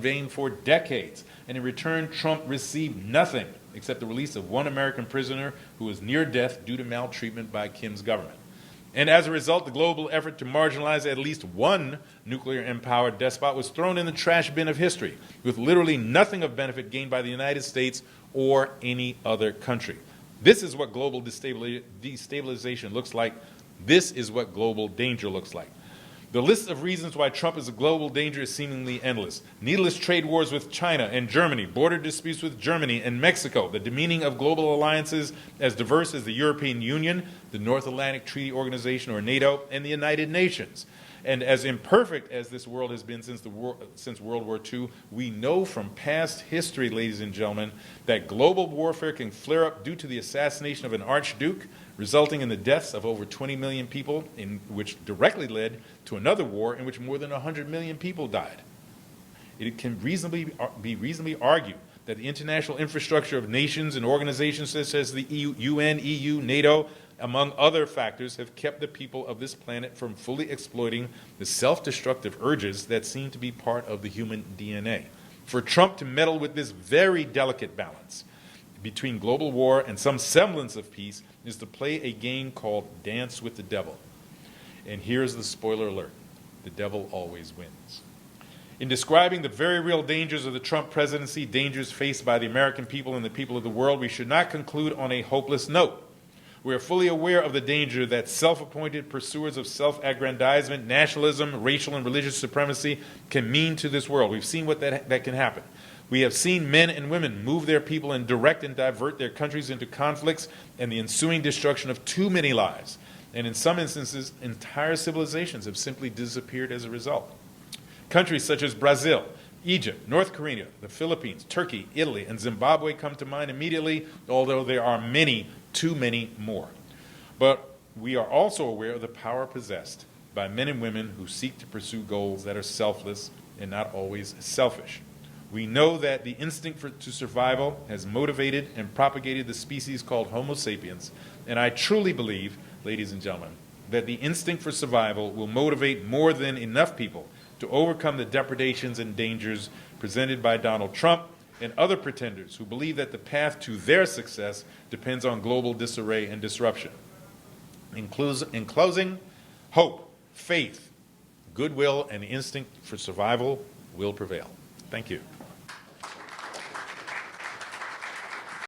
in vain for decades, and in return, Trump received nothing except the release of one American prisoner who was near death due to maltreatment by Kim's government. And as a result, the global effort to marginalize at least one nuclear-empowered despot was thrown in the trash bin of history, with literally nothing of benefit gained by the United States or any other country. This is what global destabilization looks like. This is what global danger looks like. The list of reasons why Trump is a global danger is seemingly endless. Needless trade wars with China and Germany, border disputes with Germany and Mexico, the demeaning of global alliances as diverse as the European Union, the North Atlantic Treaty Organization, or NATO, and the United Nations. And as imperfect as this world has been since World War II, we know from past history, ladies and gentlemen, that global warfare can flare up due to the assassination of an archduke, resulting in the deaths of over 20 million people, which directly led to another war in which more than 100 million people died. It can be reasonably argued that the international infrastructure of nations and organizations such as the UN, EU, NATO, among other factors, have kept the people of this planet from fully exploiting the self-destructive urges that seem to be part of the human DNA. For Trump to meddle with this very delicate balance between global war and some semblance of peace is to play a game called Dance with the Devil. And here's the spoiler alert: the devil always wins. In describing the very real dangers of the Trump presidency, dangers faced by the American people and the people of the world, we should not conclude on a hopeless note. We are fully aware of the danger that self-appointed pursuers of self-aggrandizement, nationalism, racial and religious supremacy can mean to this world. We've seen what that can happen. We have seen men and women move their people and direct and divert their countries into conflicts and the ensuing destruction of too many lives. And in some instances, entire civilizations have simply disappeared as a result. Countries such as Brazil, Egypt, North Korea, the Philippines, Turkey, Italy, and Zimbabwe come to mind immediately, although there are many, too many more. But we are also aware of the power possessed by men and women who seek to pursue goals that are selfless and not always selfish. We know that the instinct to survival has motivated and propagated the species called Homo sapiens, and I truly believe, ladies and gentlemen, that the instinct for survival will motivate more than enough people to overcome the depredations and dangers presented by Donald Trump and other pretenders who believe that the path to their success depends on global disarray and disruption. In closing, hope, faith, goodwill, and the instinct for survival will prevail. Thank you.